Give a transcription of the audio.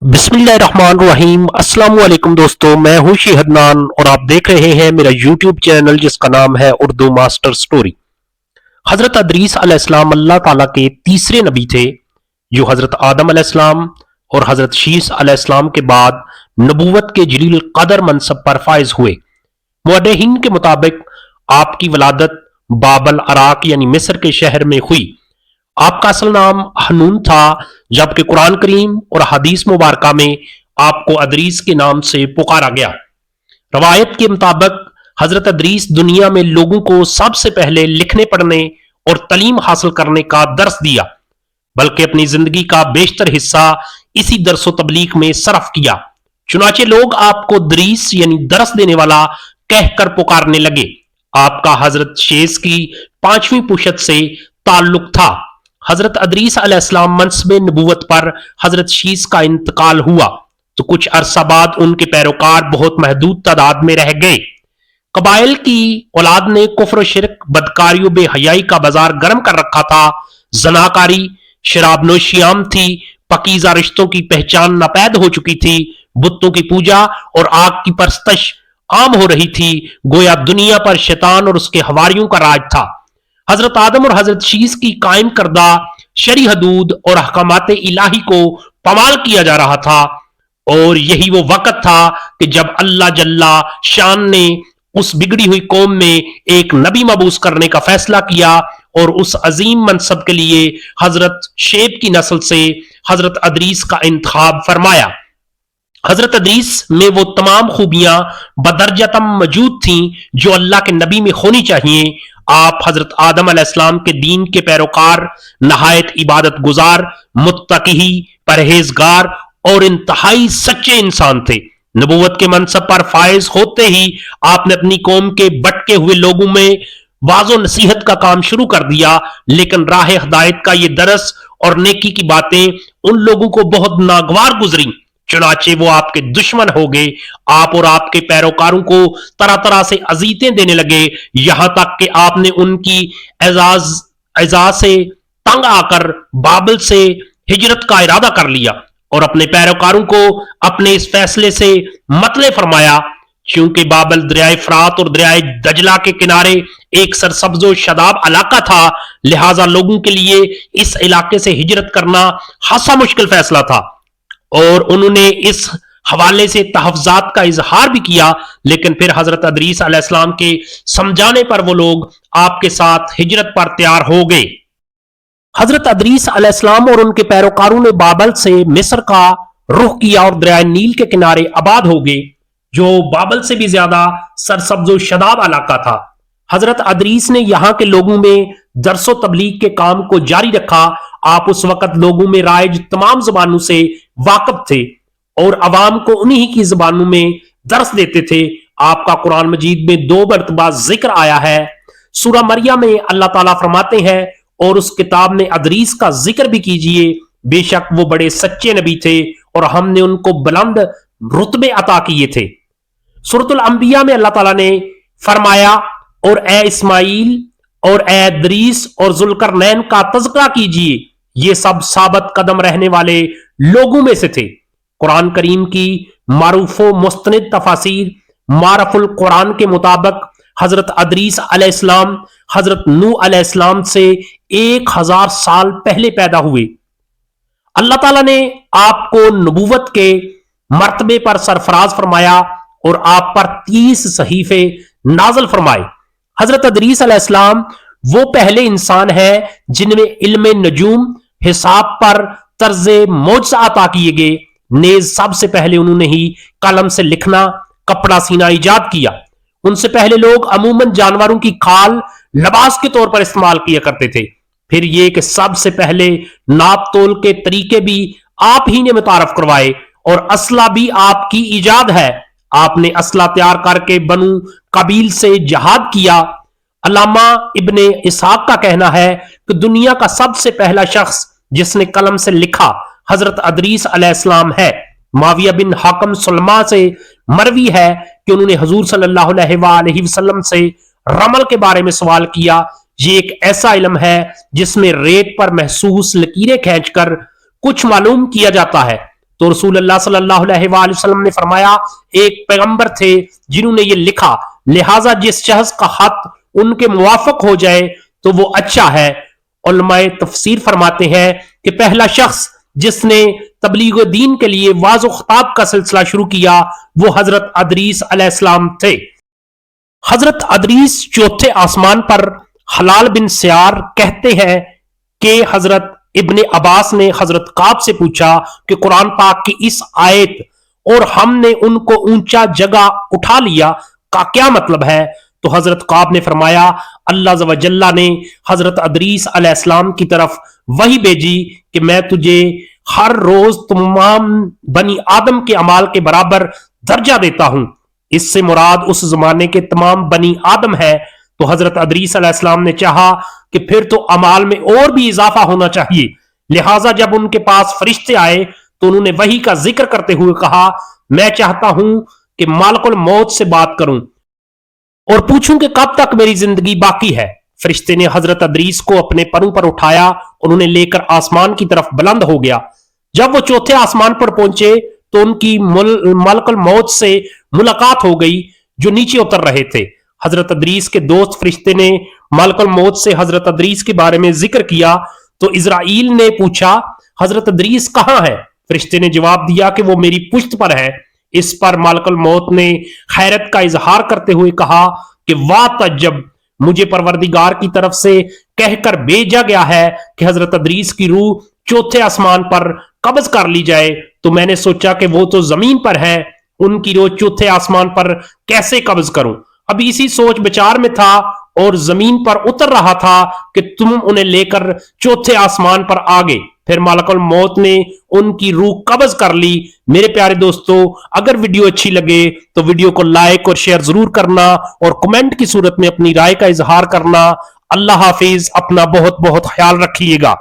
बिस्मिल्लाहिर्रहमानिर्रहीम। अस्सलाम वालेकुम दोस्तों, मैं हूं शहदनान और आप देख रहे हैं मेरा यूट्यूब चैनल जिसका नाम है उर्दू मास्टर स्टोरी। हजरत अदरीस अलैहिस्सलाम अल्लाह ताला के तीसरे नबी थे जो हजरत आदम अलैहिस्सलाम और हजरत शीस अलैहिस्सलाम के बाद नबूवत के जलील कदर मनसब पर फायज हुए। मुअर्रिखीन के मुताबिक आपकी वलादत बाबल अराक यानी मिस्र के शहर में हुई। आपका असल नाम हनून था, जबकि कुरान करीम और हदीस मुबारक में आपको अदरीस के नाम से पुकारा गया। रवायत के मुताबिक हजरत अदरीस दुनिया में लोगों को सबसे पहले लिखने पढ़ने और तालीम हासिल करने का दर्स दिया, बल्कि अपनी जिंदगी का बेशतर हिस्सा इसी दरसो तबलीग में सरफ किया। चुनाचे लोग आपको दरीस यानी दरस देने वाला कहकर पुकारने लगे। आपका हजरत शेष की 5वीं पुशत से ताल्लुक था। हजरत अदरीस अलैहिस्सलाम मनसब नबूवत पर हजरत शीस का इंतकाल हुआ तो कुछ अरसा बाद उनके पैरोकार बहुत महदूद तादाद में रह गए। कबाइल की औलाद ने कुफ्र शिरक बदकारियों बेहयाई का बाजार गर्म कर रखा था। जनाकारी शराबनोशी आम थी, पकीजा रिश्तों की पहचान नापैद हो चुकी थी, बुतों की पूजा और आग की परस्तश आम हो रही थी। गोया दुनिया पर शैतान और उसके हवारियों का राज था। हजरत आदम और हजरत शीस की कायम करदा शरी हदूद और अहकामाते इलाही को पमाल किया जा रहा था, और यही वो वक्त था कि जब अल्लाह जल्ला शान ने उस बिगड़ी हुई कौम में एक नबी मबूस करने का फैसला किया और उस अजीम मनसब के लिए हजरत शेब की नस्ल से हजरत अदरीस का इंतखाब फरमाया। हजरत अदरीस में वो तमाम खूबियां बदरजतम मौजूद थीं जो अल्लाह के नबी में होनी चाहिए। आप हजरत आदम अलैहिस्सलाम के दीन के पैरोकार, नहायत इबादत गुजार, मुत्तकी, परहेजगार और इंतहाई सच्चे इंसान थे। नबूवत के मनसब पर फायज होते ही आपने अपनी कौम के भटके हुए लोगों में वाजो नसीहत का काम शुरू कर दिया, लेकिन राह हिदायत का ये दरस और नेकी की बातें उन लोगों को बहुत नागवार गुजरी। चुनाचे वो आपके दुश्मन हो गए। आप और आपके पैरोकारों को तरह तरह से अजीतें देने लगे, यहां तक कि आपने उनकी एजाज से तंग आकर बाबल से हिजरत का इरादा कर लिया और अपने पैरोकारों को अपने इस फैसले से मतले फरमाया। क्योंकि बाबल दरियाए फरात और दरियाए दजला के किनारे एक सरसब्जो शदाब इलाका था, लिहाजा लोगों के लिए इस इलाके से हिजरत करना खासा मुश्किल फैसला था और उन्होंने इस हवाले से तहफ़्ज़ात का इजहार भी किया। लेकिन फिर हजरत अदरीस अलैहिस्सलाम के समझाने पर वो लोग आपके साथ हिजरत पर तैयार हो गए। हजरत अदरीस अलैहिस्सलाम और उनके पैरोकारों ने बाबल से मिस्र का रुख किया और दरियाए नील के किनारे आबाद हो गए, जो बाबल से भी ज्यादा सरसब्जो शदाब इलाका था। हजरत अदरीस ने यहाँ के लोगों में दरसो तबलीग के काम को जारी रखा। आप उस वक्त लोगों में राइज तमाम जुबानों से वाकिफ थे और अवाम को उन्हीं की जुबानों में दर्स देते थे। आपका कुरान मजीद में 2 मरतबा जिक्र आया है। सूरह मरियम में अल्लाह ताला फरमाते हैं, और उस किताब में अदरीस का जिक्र भी कीजिए, बेशक वो बड़े सच्चे नबी थे और हमने उनको बुलंद रुतबे अता किए थे। सूरतुल अंबिया में अल्लाह ताला ने फरमाया, और ए इस्माइल और ए अदरीस और जुल्करनैन का तज़किरा कीजिए, ये सब साबित कदम रहने वाले लोगों में से थे। कुरान करीम की मारूफो मुस्तनिद तफासीर मारफुल कुरान के मुताबिक हजरत अदरीस अलैहिस्सलाम हजरत नूह अलैहिस्सलाम से 1000 साल पहले पैदा हुए। अल्लाह ताला ने आपको नबूवत के मर्तबे पर सरफराज फरमाया और आप पर 30 सहीफे नाज़िल फरमाए। हजरत अदरीस अलैहिस्सलाम वो पहले इंसान है जिनमें इल्म नजूम हिसाब पर तर्जे मौजज़ा अता किए गए। नेज सबसे पहले उन्होंने ही कलम से लिखना, कपड़ा सीना इजाद किया। उनसे पहले लोग अमूमन जानवरों की खाल लबास के तौर पर इस्तेमाल किया करते थे। फिर यह कि सबसे पहले नाप तोल के तरीके भी आप ही ने मुतारफ करवाए और असला भी आपकी इजाद है। आपने असला तैयार करके बनु कबील से जहाद किया। अल्लामा इब्ने इसहाक का कहना है कि दुनिया का सबसे पहला शख्स जिसने कलम से लिखा हजरत अदरीस अलैहिस्सलाम है। माविया बिन हाकम सुलमा से मरवी है कि उन्होंने हुजूर सल्लल्लाहु अलैहि वसल्लम से रमल के बारे में सवाल किया। ये एक ऐसा इल्म है जिसमें रेत पर महसूस लकीरें खींचकर कुछ मालूम किया जाता है। तो रसूल अल्लाह सल्लल्लाहु अलैहि वसल्लम ने फरमाया, एक पैगंबर थे जिन्होंने ये लिखा, लिहाजा जिस शख्स का खत उनके मुवाफक हो जाए तो वो अच्छा है। उलमाए तफसीर फरमाते हैं कि पहला शख्स जिसने तबलीग दीन के लिए वाज़ो खिताब का सिलसिला शुरू किया वो हजरत अदरीस अलैहिस्सलाम थे। हजरत अदरीस चौथे आसमान पर हलाल बिन सियार कहते हैं कि हजरत इब्ने अब्बास ने हजरत काब से पूछा कि कुरान पाक की इस आयत और हमने उनको ऊंचा जगह उठा लिया का क्या मतलब है? तो हजरत काब ने फरमाया, अल्लाह ज़ व जल्ला ने हजरत अदरीस अलैहिस्सलाम की तरफ वही भेजी कि मैं तुझे हर रोज तमाम बनी आदम के अमाल के बराबर दर्जा देता हूं। इससे मुराद उस जमाने के तमाम बनी आदम है। तो हजरत अदरीस अलैहिस्सलाम ने चाहा कि फिर तो अमाल में और भी इजाफा होना चाहिए। लिहाजा जब उनके पास फरिश्ते आए तो उन्होंने वही का जिक्र करते हुए कहा, मैं चाहता हूं कि मालकुल मौत से बात करूं और पूछूं कि कब तक मेरी जिंदगी बाकी है। फरिश्ते ने हजरत अदरीस को अपने परों पर उठाया और उन्हें लेकर आसमान की तरफ बुलंद हो गया। जब वो चौथे आसमान पर पहुंचे तो उनकी मलकुल मौत से मुलाकात हो गई जो नीचे उतर रहे थे। हजरत अदरीस के दोस्त फरिश्ते ने मलकुल मौत से हजरत अदरीस के बारे में जिक्र किया तो इजराइल ने पूछा, हजरत अदरीस कहां है? फरिश्ते ने जवाब दिया कि वो मेरी पुश्त पर है। इस पर मलकुल मौत ने हैरत का इजहार करते हुए कहा कि वाह तज्जब, मुझे परवरदिगार की तरफ से कहकर भेजा गया है कि हजरत अदरीस की रूह चौथे आसमान पर कब्ज कर ली जाए। तो मैंने सोचा कि वो तो जमीन पर है, उनकी रूह चौथे आसमान पर कैसे कब्ज करूं? अभी इसी सोच विचार में था और जमीन पर उतर रहा था कि तुम उन्हें लेकर चौथे आसमान पर आ गए। फिर मलकुल मौत ने उनकी रूह कब्ज कर ली। मेरे प्यारे दोस्तों, अगर वीडियो अच्छी लगे तो वीडियो को लाइक और शेयर जरूर करना और कमेंट की सूरत में अपनी राय का इजहार करना। अल्लाह हाफिज, अपना बहुत बहुत ख्याल रखिएगा।